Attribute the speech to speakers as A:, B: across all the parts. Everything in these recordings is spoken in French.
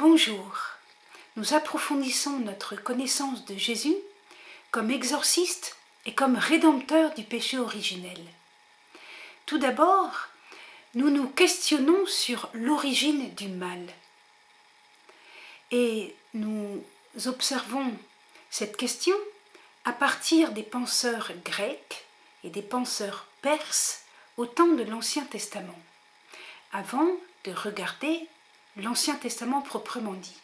A: Bonjour, nous approfondissons notre connaissance de Jésus comme exorciste et comme rédempteur du péché originel. Tout d'abord, nous nous questionnons sur l'origine du mal. Et nous observons cette question à partir des penseurs grecs et des penseurs perses au temps de l'Ancien Testament, avant de regarder l'Ancien Testament proprement dit.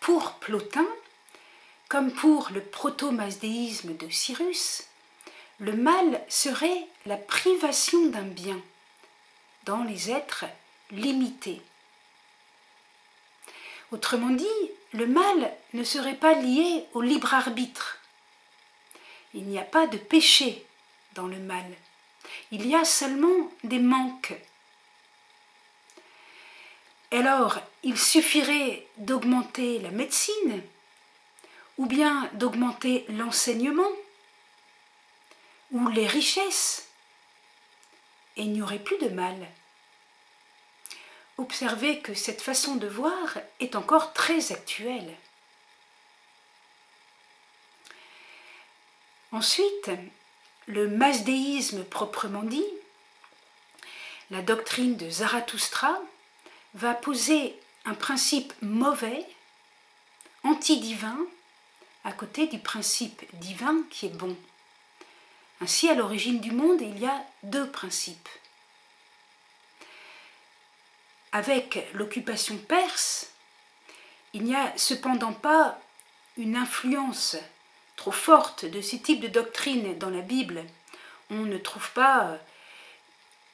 A: Pour Plotin, comme pour le proto-masdéisme de Cyrus, le mal serait la privation d'un bien dans les êtres limités. Autrement dit, le mal ne serait pas lié au libre arbitre. Il n'y a pas de péché dans le mal. Il y a seulement des manques. Alors, il suffirait d'augmenter la médecine, ou bien d'augmenter l'enseignement, ou les richesses, et il n'y aurait plus de mal. Observez que cette façon de voir est encore très actuelle. Ensuite, le masdéisme proprement dit, la doctrine de Zarathustra, va poser un principe mauvais, anti-divin, à côté du principe divin qui est bon. Ainsi, à l'origine du monde, il y a deux principes. Avec l'occupation perse, il n'y a cependant pas une influence trop forte de ce type de doctrine dans la Bible. On ne trouve pas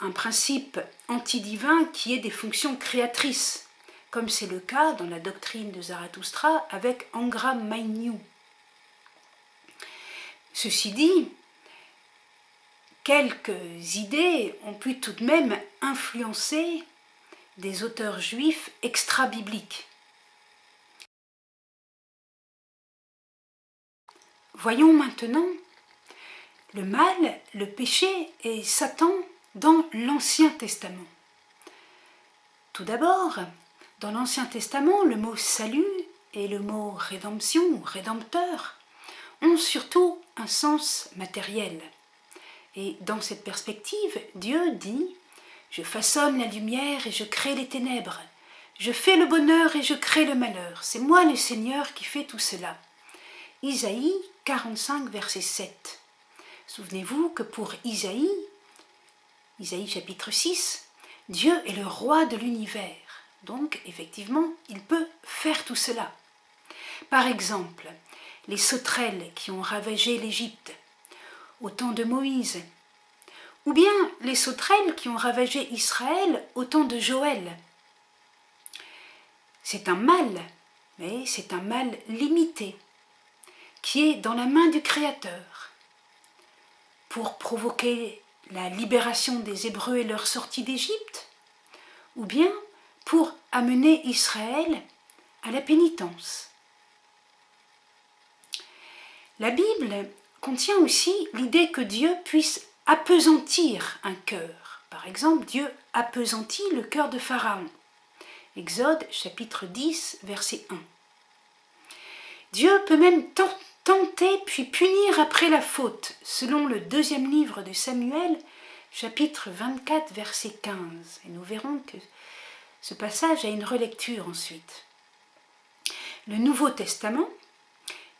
A: un principe antidivin qui ait des fonctions créatrices, comme c'est le cas dans la doctrine de Zarathustra avec Angra Mainyu. Ceci dit, quelques idées ont pu tout de même influencer des auteurs juifs extra-bibliques. Voyons maintenant le mal, le péché et Satan dans l'Ancien Testament. Tout d'abord, dans l'Ancien Testament, le mot salut et le mot rédemption ou rédempteur ont surtout un sens matériel. Et dans cette perspective, Dieu dit « Je façonne la lumière et je crée les ténèbres. Je fais le bonheur et je crée le malheur. C'est moi le Seigneur qui fais tout cela. » Isaïe 45, verset 7. Souvenez-vous que pour Isaïe chapitre 6, Dieu est le roi de l'univers. Donc, effectivement, il peut faire tout cela. Par exemple, les sauterelles qui ont ravagé l'Égypte au temps de Moïse, ou bien les sauterelles qui ont ravagé Israël au temps de Joël. C'est un mal, mais c'est un mal limité, qui est dans la main du Créateur, pour provoquer la libération des Hébreux et leur sortie d'Égypte, ou bien pour amener Israël à la pénitence. La Bible contient aussi l'idée que Dieu puisse appesantir un cœur. Par exemple, Dieu appesantit le cœur de Pharaon. Exode chapitre 10, verset 1. Dieu peut même tenter puis punir après la faute, selon le deuxième livre de Samuel, chapitre 24, verset 15. Et nous verrons que ce passage a une relecture ensuite. Le Nouveau Testament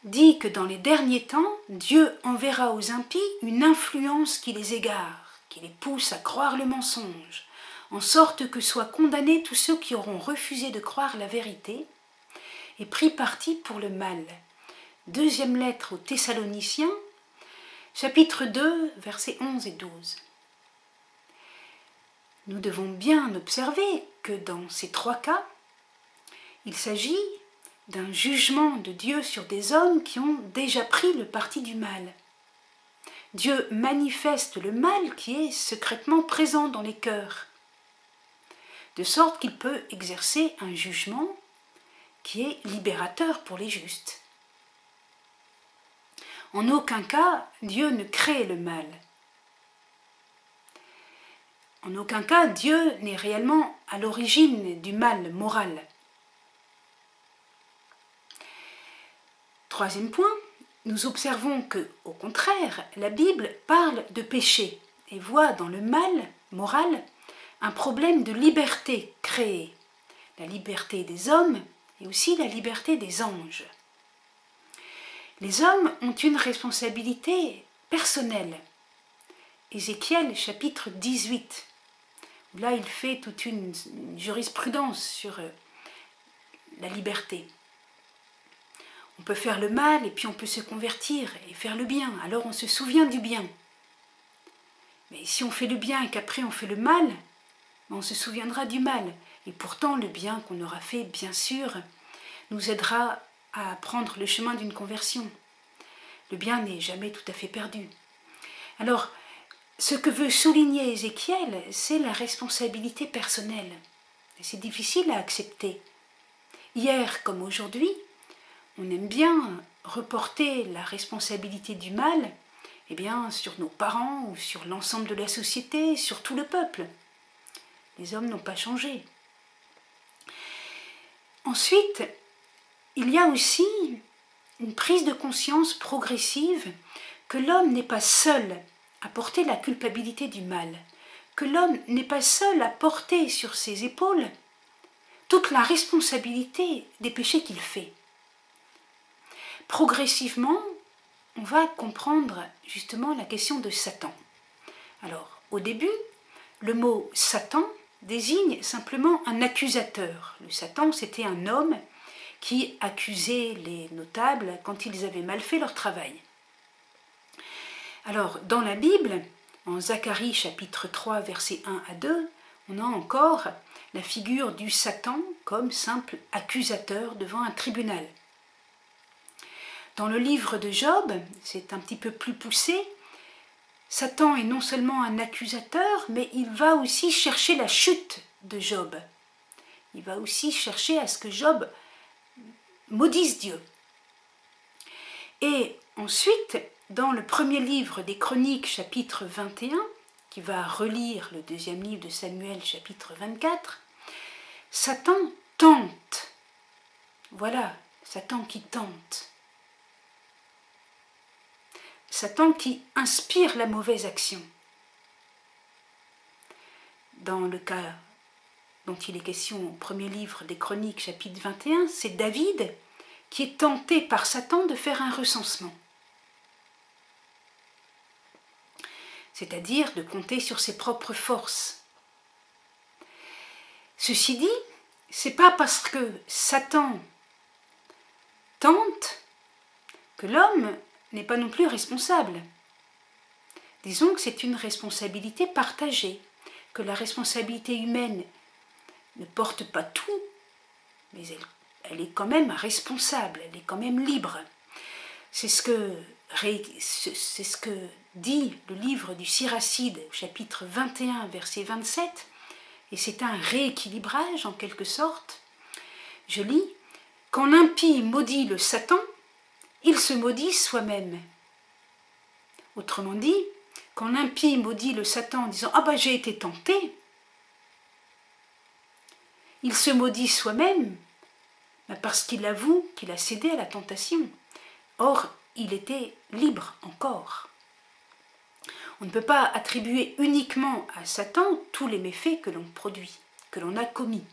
A: dit que dans les derniers temps, Dieu enverra aux impies une influence qui les égare, qui les pousse à croire le mensonge, en sorte que soient condamnés tous ceux qui auront refusé de croire la vérité et pris parti pour le mal. Deuxième lettre aux Thessaloniciens, chapitre 2, versets 11 et 12. Nous devons bien observer que dans ces trois cas, il s'agit d'un jugement de Dieu sur des hommes qui ont déjà pris le parti du mal. Dieu manifeste le mal qui est secrètement présent dans les cœurs, de sorte qu'il peut exercer un jugement qui est libérateur pour les justes. En aucun cas, Dieu ne crée le mal. En aucun cas, Dieu n'est réellement à l'origine du mal moral. Troisième point, nous observons que, au contraire, la Bible parle de péché et voit dans le mal moral un problème de liberté créée, la liberté des hommes et aussi la liberté des anges. Les hommes ont une responsabilité personnelle. Ézéchiel chapitre 18, où là il fait toute une jurisprudence sur la liberté. On peut faire le mal et puis on peut se convertir et faire le bien, alors on se souvient du bien. Mais si on fait le bien et qu'après on fait le mal, on se souviendra du mal. Et pourtant le bien qu'on aura fait, bien sûr, nous aidera à prendre le chemin d'une conversion. Le bien n'est jamais tout à fait perdu. Alors, ce que veut souligner Ézéchiel, c'est la responsabilité personnelle. Et c'est difficile à accepter. Hier comme aujourd'hui, on aime bien reporter la responsabilité du mal sur nos parents ou sur l'ensemble de la société, sur tout le peuple. Les hommes n'ont pas changé. Ensuite, il y a aussi une prise de conscience progressive que l'homme n'est pas seul à porter la culpabilité du mal, que l'homme n'est pas seul à porter sur ses épaules toute la responsabilité des péchés qu'il fait. Progressivement, on va comprendre justement la question de Satan. Alors, au début, le mot Satan désigne simplement un accusateur. Le Satan, c'était un homme qui accusait les notables quand ils avaient mal fait leur travail. Alors, dans la Bible, en Zacharie chapitre 3, versets 1 à 2, on a encore la figure du Satan comme simple accusateur devant un tribunal. Dans le livre de Job, c'est un petit peu plus poussé, Satan est non seulement un accusateur, mais il va aussi chercher la chute de Job. Il va aussi chercher à ce que Job maudisse Dieu. Et ensuite, dans le premier livre des Chroniques, chapitre 21, qui va relire le deuxième livre de Samuel, chapitre 24, Satan tente. Voilà, Satan qui tente. Satan qui inspire la mauvaise action. Dans le cas dont il est question au premier livre des Chroniques, chapitre 21, c'est David qui est tenté par Satan de faire un recensement. C'est-à-dire de compter sur ses propres forces. Ceci dit, c'est pas parce que Satan tente que l'homme n'est pas non plus responsable. Disons que c'est une responsabilité partagée, que la responsabilité humaine ne porte pas tout, mais elle est quand même responsable, elle est quand même libre. C'est ce que dit le livre du Siracide, chapitre 21, verset 27, et c'est un rééquilibrage en quelque sorte. Je lis « Quand l'impie maudit le Satan, il se maudit soi-même. » Autrement dit, quand l'impie maudit le Satan en disant « Ah ben j'ai été tenté », il se maudit soi-même parce qu'il avoue qu'il a cédé à la tentation. Or, il était libre encore. On ne peut pas attribuer uniquement à Satan tous les méfaits que l'on produit, que l'on a commis.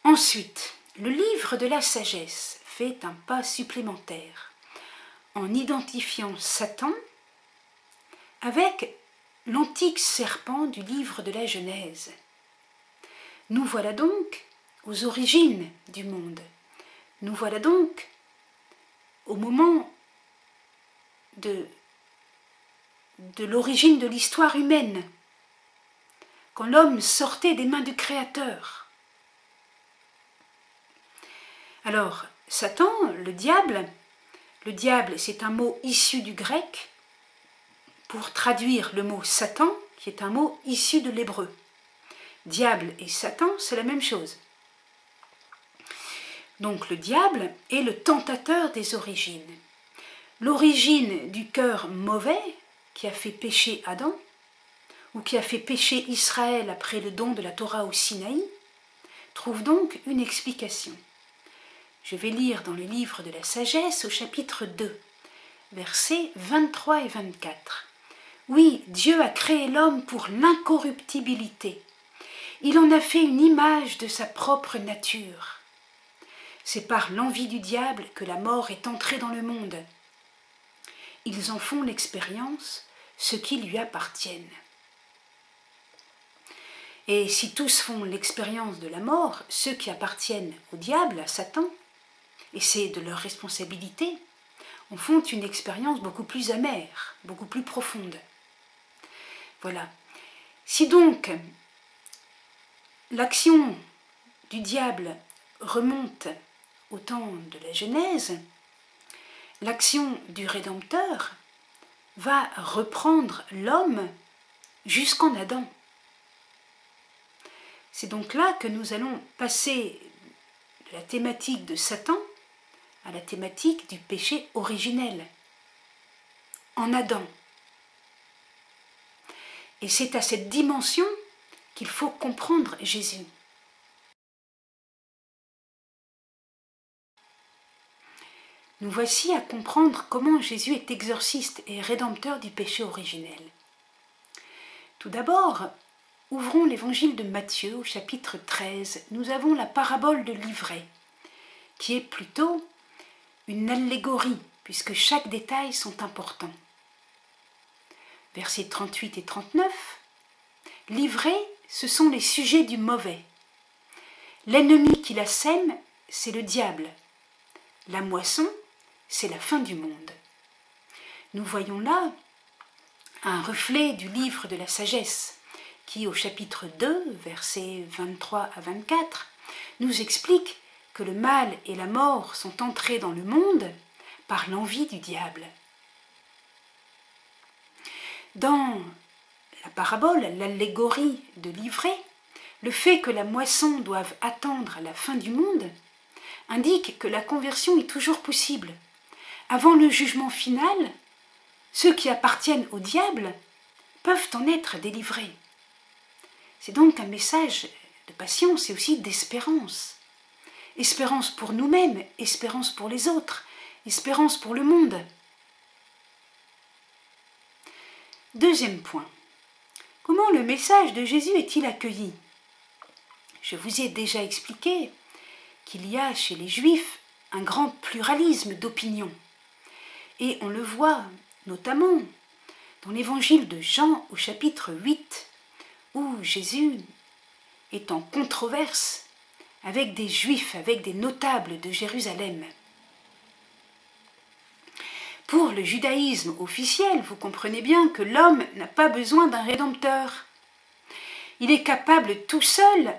A: Ensuite, le livre de la sagesse fait un pas supplémentaire en identifiant Satan avec l'antique serpent du livre de la Genèse. Nous voilà donc aux origines du monde. Nous voilà donc au moment de l'origine de l'histoire humaine, quand l'homme sortait des mains du Créateur. Alors, Satan, le diable, c'est un mot issu du grec pour traduire le mot Satan, qui est un mot issu de l'hébreu. Diable et Satan, c'est la même chose. Donc le diable est le tentateur des origines. L'origine du cœur mauvais qui a fait pécher Adam, ou qui a fait pécher Israël après le don de la Torah au Sinaï, trouve donc une explication. Je vais lire dans le livre de la sagesse au chapitre 2, versets 23 et 24. Oui, Dieu a créé l'homme pour l'incorruptibilité. Il en a fait une image de sa propre nature. C'est par l'envie du diable que la mort est entrée dans le monde. Ils en font l'expérience, ceux qui lui appartiennent. Et si tous font l'expérience de la mort, ceux qui appartiennent au diable, à Satan, et c'est de leur responsabilité, en font une expérience beaucoup plus amère, beaucoup plus profonde. Voilà. Si donc l'action du diable remonte au temps de la Genèse, l'action du Rédempteur va reprendre l'homme jusqu'en Adam. C'est donc là que nous allons passer de la thématique de Satan à la thématique du péché originel, en Adam. Et c'est à cette dimension qu'il faut comprendre Jésus. Nous voici à comprendre comment Jésus est exorciste et rédempteur du péché originel. Tout d'abord, ouvrons l'évangile de Matthieu au chapitre 13. Nous avons la parabole de l'ivraie, qui est plutôt une allégorie, puisque chaque détail sont importants. Versets 38 et 39, l'ivraie, ce sont les sujets du mauvais. L'ennemi qui la sème, c'est le diable. La moisson, c'est la fin du monde. Nous voyons là un reflet du livre de la sagesse, qui au chapitre 2, versets 23 à 24, nous explique que le mal et la mort sont entrés dans le monde par l'envie du diable. Dans la parabole, l'allégorie de l'ivraie, le fait que la moisson doive attendre la fin du monde indique que la conversion est toujours possible. Avant le jugement final, ceux qui appartiennent au diable peuvent en être délivrés. C'est donc un message de patience et aussi d'espérance. Espérance pour nous-mêmes, espérance pour les autres, espérance pour le monde. Deuxième point. Comment le message de Jésus est-il accueilli ? Je vous ai déjà expliqué qu'il y a chez les Juifs un grand pluralisme d'opinions. Et on le voit notamment dans l'évangile de Jean au chapitre 8, où Jésus est en controverse avec des Juifs, avec des notables de Jérusalem. Pour le judaïsme officiel, vous comprenez bien que l'homme n'a pas besoin d'un rédempteur. Il est capable tout seul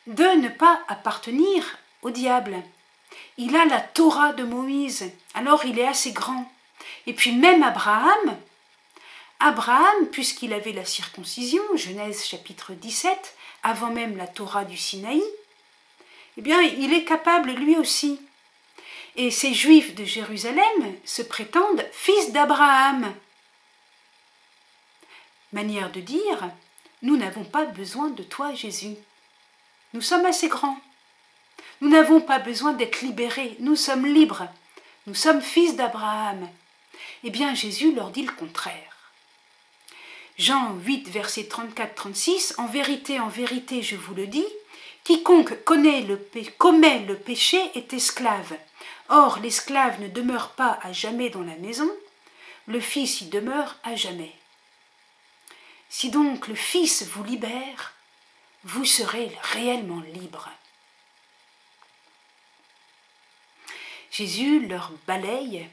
A: de ne pas appartenir au diable. Il a la Torah de Moïse, alors il est assez grand. Et puis même Abraham, puisqu'il avait la circoncision, Genèse chapitre 17, avant même la Torah du Sinaï, eh bien il est capable lui aussi. Et ces Juifs de Jérusalem se prétendent fils d'Abraham. Manière de dire, nous n'avons pas besoin de toi Jésus. Nous sommes assez grands. Nous n'avons pas besoin d'être libérés, nous sommes libres. Nous sommes fils d'Abraham. Eh bien Jésus leur dit le contraire. Jean 8, verset 34-36, en vérité, je vous le dis, quiconque commet le péché est esclave. Or, l'esclave ne demeure pas à jamais dans la maison, le Fils y demeure à jamais. Si donc le Fils vous libère, vous serez réellement libre. Jésus leur balaye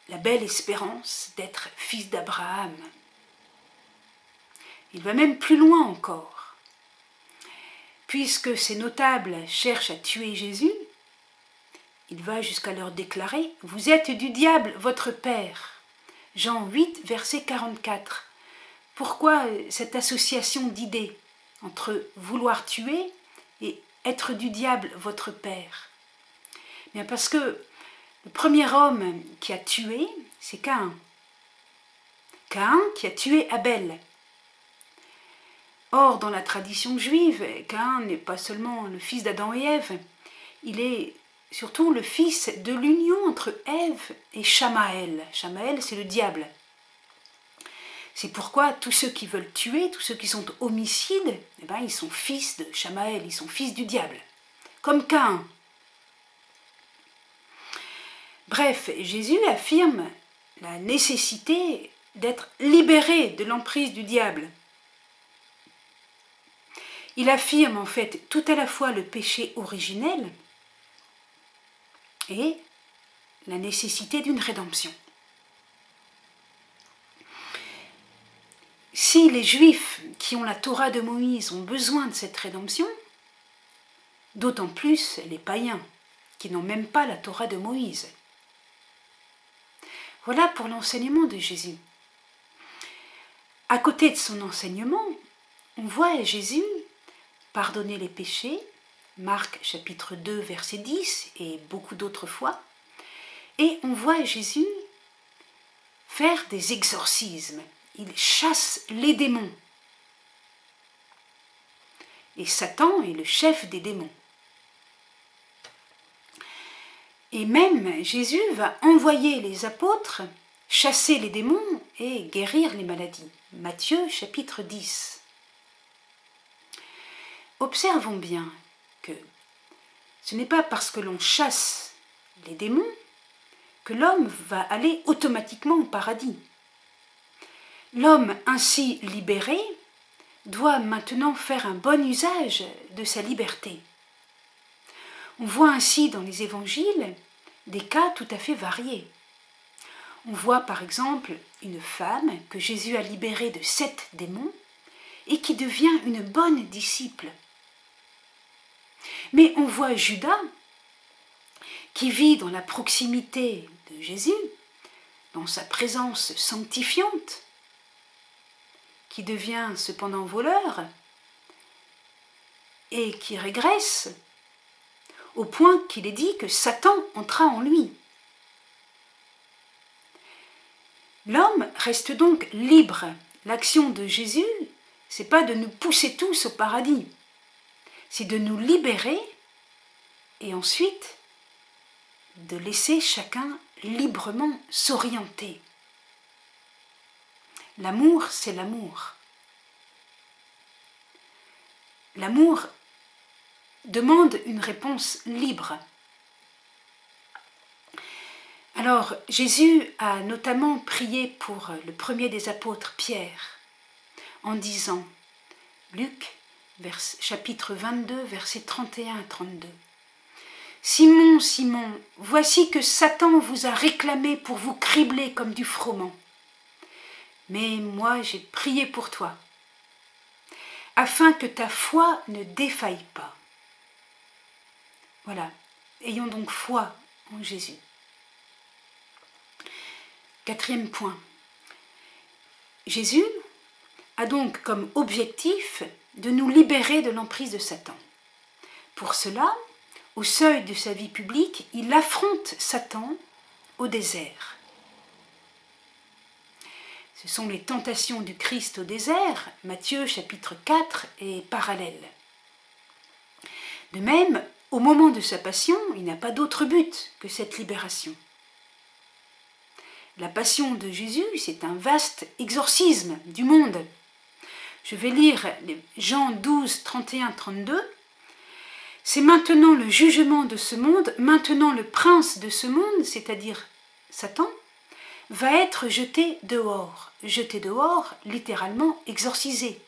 A: la belle espérance d'être fils d'Abraham. Il va même plus loin encore. Puisque ces notables cherchent à tuer Jésus, il va jusqu'à leur déclarer « Vous êtes du diable, votre père ». Jean 8, verset 44. Pourquoi cette association d'idées entre vouloir tuer et être du diable, votre père ? Bien parce que le premier homme qui a tué, c'est Caïn. Caïn qui a tué Abel. Or, dans la tradition juive, Caïn n'est pas seulement le fils d'Adam et Ève, il est surtout le fils de l'union entre Ève et Chamaël. Chamaël, c'est le diable. C'est pourquoi tous ceux qui veulent tuer, tous ceux qui sont homicides, eh ben, ils sont fils de Chamaël, ils sont fils du diable. Comme Caïn. Bref, Jésus affirme la nécessité d'être libéré de l'emprise du diable. Il affirme en fait tout à la fois le péché originel et la nécessité d'une rédemption. Si les Juifs qui ont la Torah de Moïse ont besoin de cette rédemption, d'autant plus les païens qui n'ont même pas la Torah de Moïse. Voilà pour l'enseignement de Jésus. À côté de son enseignement, on voit Jésus pardonner les péchés, Marc chapitre 2 verset 10 et beaucoup d'autres fois, et on voit Jésus faire des exorcismes. Il chasse les démons. Et Satan est le chef des démons. Et même Jésus va envoyer les apôtres chasser les démons et guérir les maladies. Matthieu chapitre 10. Observons bien que ce n'est pas parce que l'on chasse les démons que l'homme va aller automatiquement au paradis. L'homme ainsi libéré doit maintenant faire un bon usage de sa liberté. On voit ainsi dans les évangiles des cas tout à fait variés. On voit par exemple une femme que Jésus a libérée de 7 démons et qui devient une bonne disciple. Mais on voit Judas qui vit dans la proximité de Jésus, dans sa présence sanctifiante, qui devient cependant voleur et qui régresse au point qu'il est dit que Satan entra en lui. L'homme reste donc libre. L'action de Jésus, c'est pas de nous pousser tous au paradis, c'est de nous libérer et ensuite de laisser chacun librement s'orienter. L'amour, c'est l'amour. L'amour demande une réponse libre. Alors, Jésus a notamment prié pour le premier des apôtres, Pierre, en disant, Luc, chapitre 22, versets 31 à 32, « Simon, Simon, voici que Satan vous a réclamé pour vous cribler comme du froment. Mais moi j'ai prié pour toi, afin que ta foi ne défaille pas. » Voilà, ayons donc foi en Jésus. 4e point. Jésus a donc comme objectif de nous libérer de l'emprise de Satan. Pour cela, au seuil de sa vie publique, il affronte Satan au désert. Ce sont les tentations du Christ au désert, Matthieu chapitre 4 est parallèle. De même, au moment de sa passion, il n'a pas d'autre but que cette libération. La passion de Jésus, c'est un vaste exorcisme du monde. Je vais lire Jean 12, 31, 32. « C'est maintenant le jugement de ce monde, maintenant le prince de ce monde, c'est-à-dire Satan, va être jeté dehors. » Jeté dehors, littéralement exorcisé.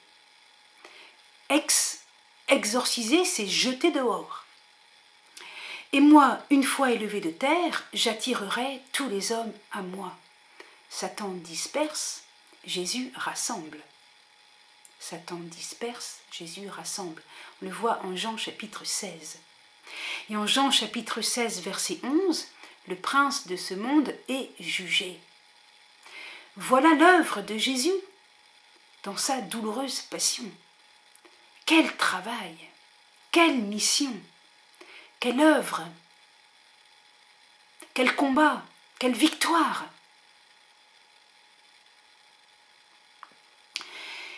A: Exorciser, c'est jeter dehors. « Et moi, une fois élevé de terre, j'attirerai tous les hommes à moi. » Satan disperse, Jésus rassemble. Satan disperse, Jésus rassemble. On le voit en Jean chapitre 16. Et en Jean chapitre 16, verset 11, le prince de ce monde est jugé. Voilà l'œuvre de Jésus dans sa douloureuse passion. Quel travail, quelle mission, quelle œuvre, quel combat, quelle victoire.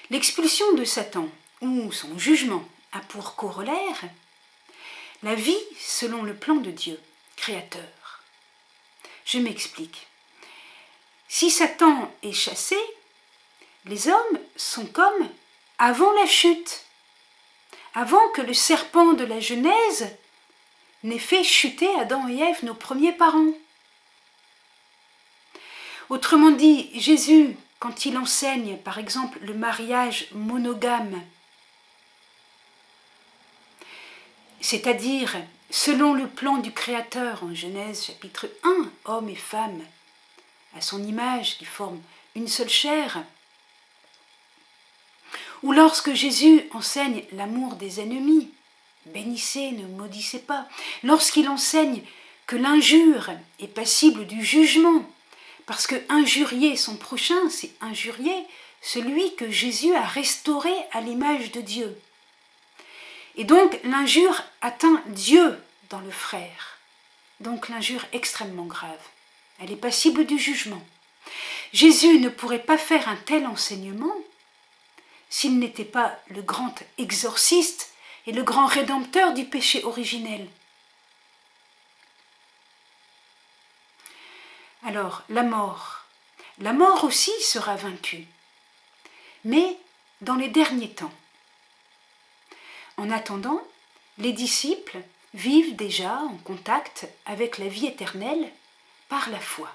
A: L'expulsion de Satan, ou son jugement, a pour corollaire la vie selon le plan de Dieu, créateur. Je m'explique. Si Satan est chassé, les hommes sont comme avant la chute, avant que le serpent de la Genèse n'ait fait chuter Adam et Ève, nos premiers parents. Autrement dit, Jésus, quand il enseigne par exemple le mariage monogame, c'est-à-dire selon le plan du Créateur en Genèse chapitre 1, homme et femme, à son image qui forment une seule chair, ou lorsque Jésus enseigne l'amour des ennemis, bénissez, ne maudissez pas, lorsqu'il enseigne que l'injure est passible du jugement, parce que injurier son prochain, c'est injurier celui que Jésus a restauré à l'image de Dieu. Et donc l'injure atteint Dieu dans le frère. Donc l'injure extrêmement grave. Elle est passible du jugement. Jésus ne pourrait pas faire un tel enseignement s'il n'était pas le grand exorciste et le grand rédempteur du péché originel. Alors, la mort aussi sera vaincue, mais dans les derniers temps. En attendant, les disciples vivent déjà en contact avec la vie éternelle par la foi.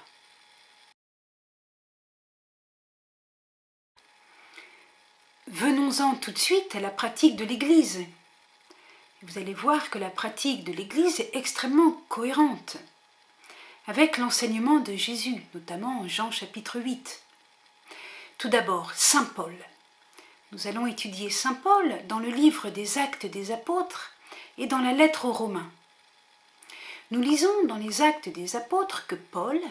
A: Venons-en tout de suite à la pratique de l'Église. Vous allez voir que la pratique de l'Église est extrêmement cohérente avec l'enseignement de Jésus, notamment en Jean chapitre 8. Tout d'abord, Saint Paul. Nous allons étudier Saint Paul dans le livre des Actes des Apôtres et dans la lettre aux Romains. Nous lisons dans les Actes des Apôtres que Paul,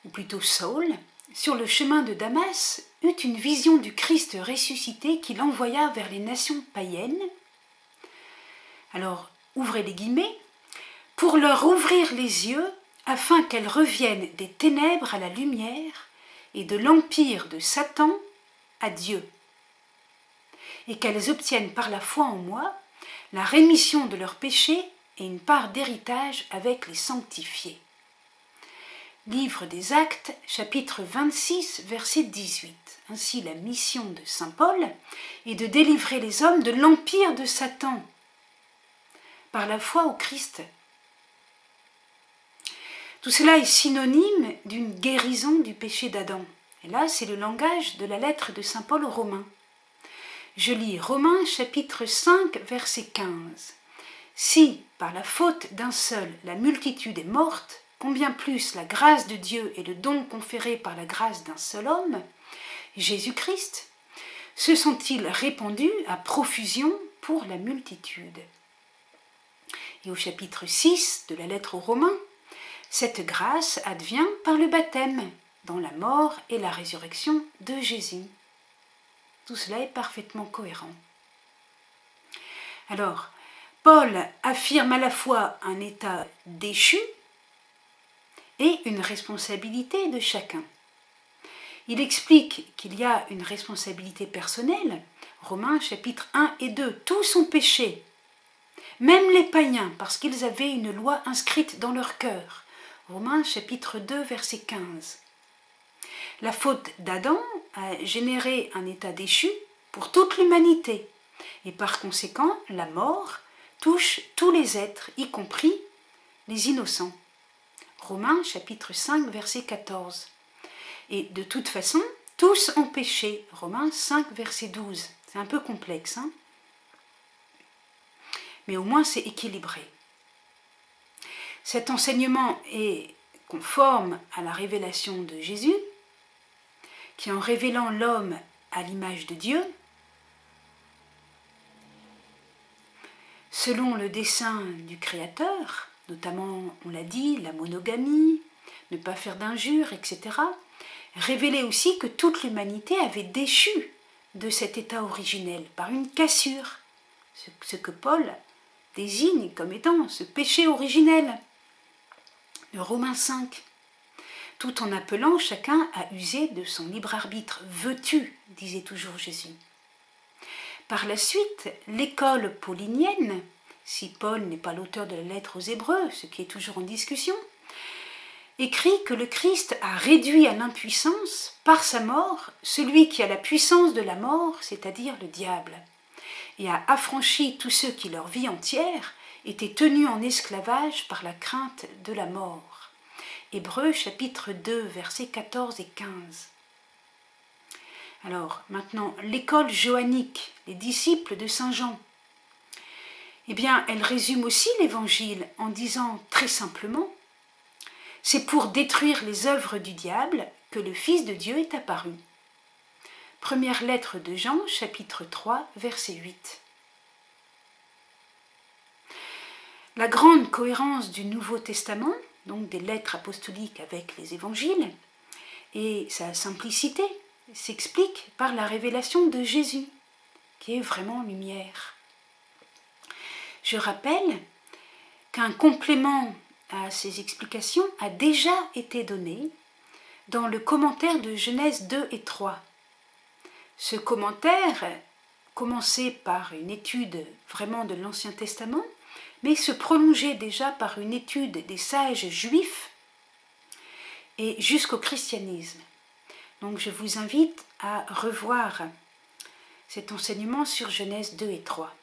A: ou plutôt Saul, sur le chemin de Damas, eut une vision du Christ ressuscité qui l'envoya vers les nations païennes. Alors, ouvrez les guillemets, pour leur ouvrir les yeux afin qu'elles reviennent des ténèbres à la lumière et de l'empire de Satan à Dieu, et qu'elles obtiennent par la foi en moi la rémission de leurs péchés et une part d'héritage avec les sanctifiés. Livre des Actes, chapitre 26, verset 18. Ainsi, la mission de saint Paul est de délivrer les hommes de l'empire de Satan par la foi au Christ. Tout cela est synonyme d'une guérison du péché d'Adam. Et là, c'est le langage de la lettre de saint Paul aux Romains. Je lis Romains, chapitre 5, verset 15. Si, par la faute d'un seul, la multitude est morte, combien plus la grâce de Dieu et le don conféré par la grâce d'un seul homme, Jésus-Christ, se sont-ils répandus à profusion pour la multitude. Et au chapitre 6 de la lettre aux Romains, cette grâce advient par le baptême, dans la mort et la résurrection de Jésus. Tout cela est parfaitement cohérent. Alors, Paul affirme à la fois un état déchu et une responsabilité de chacun. Il explique qu'il y a une responsabilité personnelle. Romains chapitre 1 et 2, tous ont péché, même les païens, parce qu'ils avaient une loi inscrite dans leur cœur. Romains chapitre 2, verset 15. La faute d'Adam a généré un état déchu pour toute l'humanité, et par conséquent, la mort touche tous les êtres, y compris les innocents. Romains chapitre 5, verset 14. Et de toute façon, tous ont péché. Romains 5, verset 12. C'est un peu complexe, hein ? Mais au moins c'est équilibré. Cet enseignement est conforme à la révélation de Jésus, qui en révélant l'homme à l'image de Dieu, selon le dessein du Créateur, notamment, on l'a dit, la monogamie, ne pas faire d'injures, etc., révélait aussi que toute l'humanité avait déchu de cet état originel par une cassure, ce que Paul désigne comme étant ce péché originel de Romains 5, tout en appelant chacun à user de son libre arbitre. Veux-tu, disait toujours Jésus. Par la suite, l'école paulinienne si Paul n'est pas l'auteur de la lettre aux Hébreux, ce qui est toujours en discussion, écrit que le Christ a réduit à l'impuissance, par sa mort, celui qui a la puissance de la mort, c'est-à-dire le diable, et a affranchi tous ceux qui, leur vie entière, étaient tenus en esclavage par la crainte de la mort. Hébreux chapitre 2, versets 14 et 15. Alors, maintenant, l'école johannique, les disciples de Saint Jean, eh bien, elle résume aussi l'Évangile en disant très simplement « C'est pour détruire les œuvres du diable que le Fils de Dieu est apparu. » Première lettre de Jean, chapitre 3, verset 8. La grande cohérence du Nouveau Testament, donc des lettres apostoliques avec les évangiles, et sa simplicité s'explique par la révélation de Jésus, qui est vraiment lumière. Je rappelle qu'un complément à ces explications a déjà été donné dans le commentaire de Genèse 2 et 3. Ce commentaire commençait par une étude vraiment de l'Ancien Testament, mais se prolongeait déjà par une étude des sages juifs et jusqu'au christianisme. Donc je vous invite à revoir cet enseignement sur Genèse 2 et 3.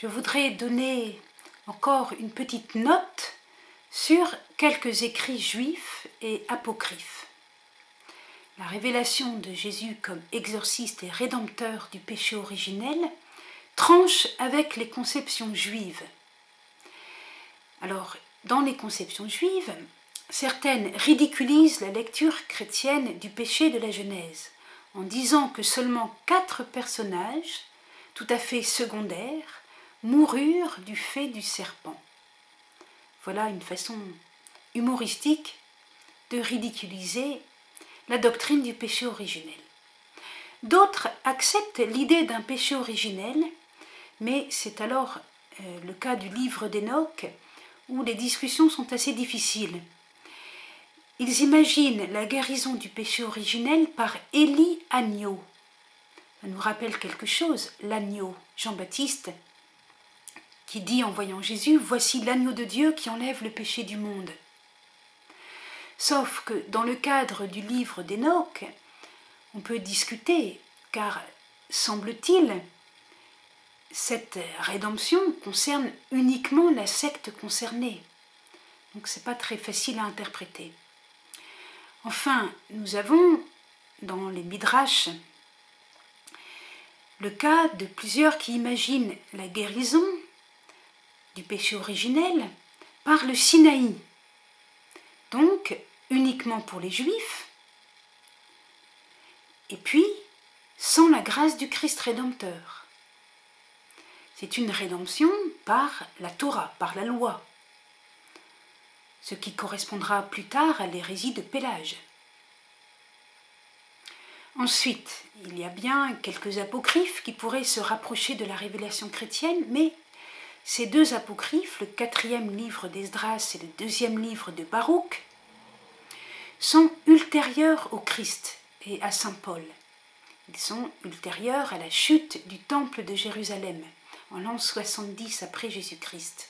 A: Je voudrais donner encore une petite note sur quelques écrits juifs et apocryphes. La révélation de Jésus comme exorciste et rédempteur du péché originel tranche avec les conceptions juives. Alors, dans les conceptions juives, certaines ridiculisent la lecture chrétienne du péché de la Genèse, en disant que seulement 4 personnages, tout à fait secondaires, moururent du fait du serpent. Voilà une façon humoristique de ridiculiser la doctrine du péché originel. D'autres acceptent l'idée d'un péché originel, mais c'est alors le cas du livre d'Hénoch, où les discussions sont assez difficiles. Ils imaginent la guérison du péché originel par Élie agneau. Ça nous rappelle quelque chose, l'agneau, Jean-Baptiste, qui dit en voyant Jésus « Voici l'agneau de Dieu qui enlève le péché du monde ». Sauf que dans le cadre du livre d'Hénoch, on peut discuter, car semble-t-il, cette rédemption concerne uniquement la secte concernée. Donc ce n'est pas très facile à interpréter. Enfin, nous avons dans les Midrash le cas de plusieurs qui imaginent la guérison du péché originel par le Sinaï. Donc, uniquement pour les Juifs, et puis sans la grâce du Christ rédempteur. C'est une rédemption par la Torah, par la loi, ce qui correspondra plus tard à l'hérésie de Pélage. Ensuite, il y a bien quelques apocryphes qui pourraient se rapprocher de la révélation chrétienne, mais ces 2 apocryphes, le 4e livre d'Esdras et le 2e livre de Baruch, sont ultérieurs au Christ et à saint Paul. Ils sont ultérieurs à la chute du temple de Jérusalem, en l'an 70 après Jésus-Christ.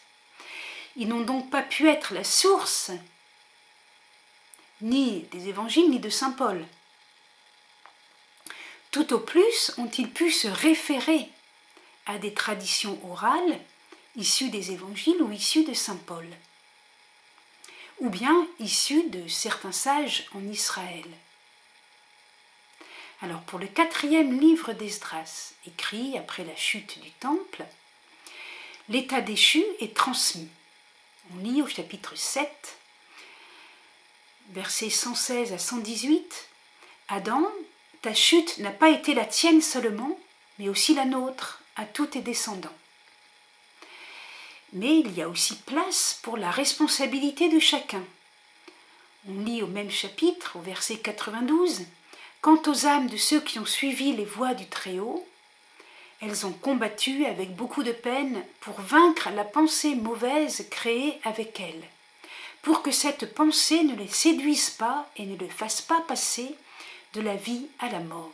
A: Ils n'ont donc pas pu être la source ni des évangiles ni de saint Paul. Tout au plus ont-ils pu se référer à des traditions orales issues des évangiles ou issues de saint Paul, ou bien issues de certains sages en Israël. Alors pour le 4e livre d'Esdras, écrit après la chute du temple, l'état déchu est transmis. On lit au chapitre 7, versets 116 à 118, « Adam, ta chute n'a pas été la tienne seulement, mais aussi la nôtre, à tous tes descendants. Mais il y a aussi place pour la responsabilité de chacun. » On lit au même chapitre, au verset 92, « Quant aux âmes de ceux qui ont suivi les voies du Très-Haut, elles ont combattu avec beaucoup de peine pour vaincre la pensée mauvaise créée avec elles, pour que cette pensée ne les séduise pas et ne les fasse pas passer de la vie à la mort. »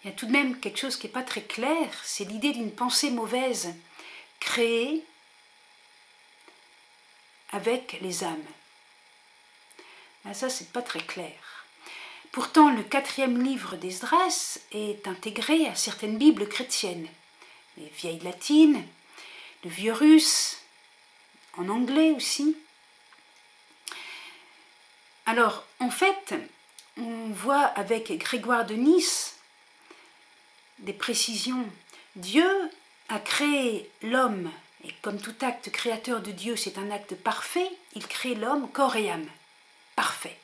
A: il y a tout de même quelque chose qui n'est pas très clair, c'est l'idée d'une pensée mauvaise créée avec les âmes. Là, ça, c'est pas très clair. Pourtant, le 4e livre d'Esdras est intégré à certaines Bibles chrétiennes, les vieilles latines, le vieux russe, en anglais aussi. Alors, en fait, on voit avec Grégoire de Nice des précisions. Dieu a créé l'homme, et comme tout acte créateur de Dieu, c'est un acte parfait, il crée l'homme corps et âme, parfait.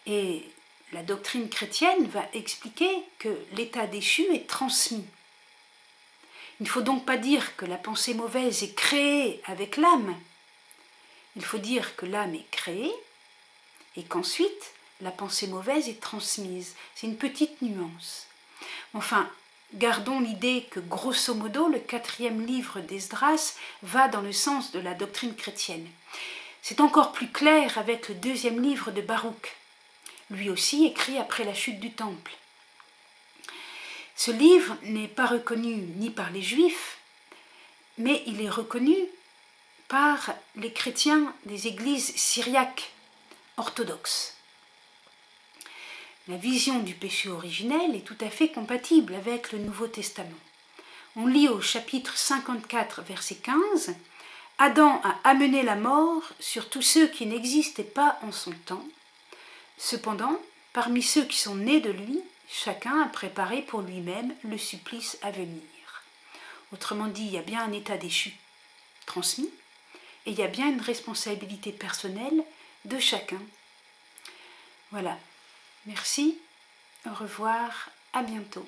A: Et la doctrine chrétienne va expliquer que l'état déchu est transmis. Il ne faut donc pas dire que la pensée mauvaise est créée avec l'âme. Il faut dire que l'âme est créée et qu'ensuite la pensée mauvaise est transmise. C'est une petite nuance. Enfin, gardons l'idée que grosso modo le 4e livre d'Esdras va dans le sens de la doctrine chrétienne. C'est encore plus clair avec le 2e livre de Baruch, lui aussi écrit après la chute du temple. Ce livre n'est pas reconnu ni par les Juifs, mais il est reconnu par les chrétiens des églises syriaques orthodoxes. La vision du péché originel est tout à fait compatible avec le Nouveau Testament. On lit au chapitre 54, verset 15, « Adam a amené la mort sur tous ceux qui n'existaient pas en son temps. Cependant, parmi ceux qui sont nés de lui, chacun a préparé pour lui-même le supplice à venir. » Autrement dit, il y a bien un état déchu transmis, et il y a bien une responsabilité personnelle de chacun. Voilà. Merci, au revoir, à bientôt.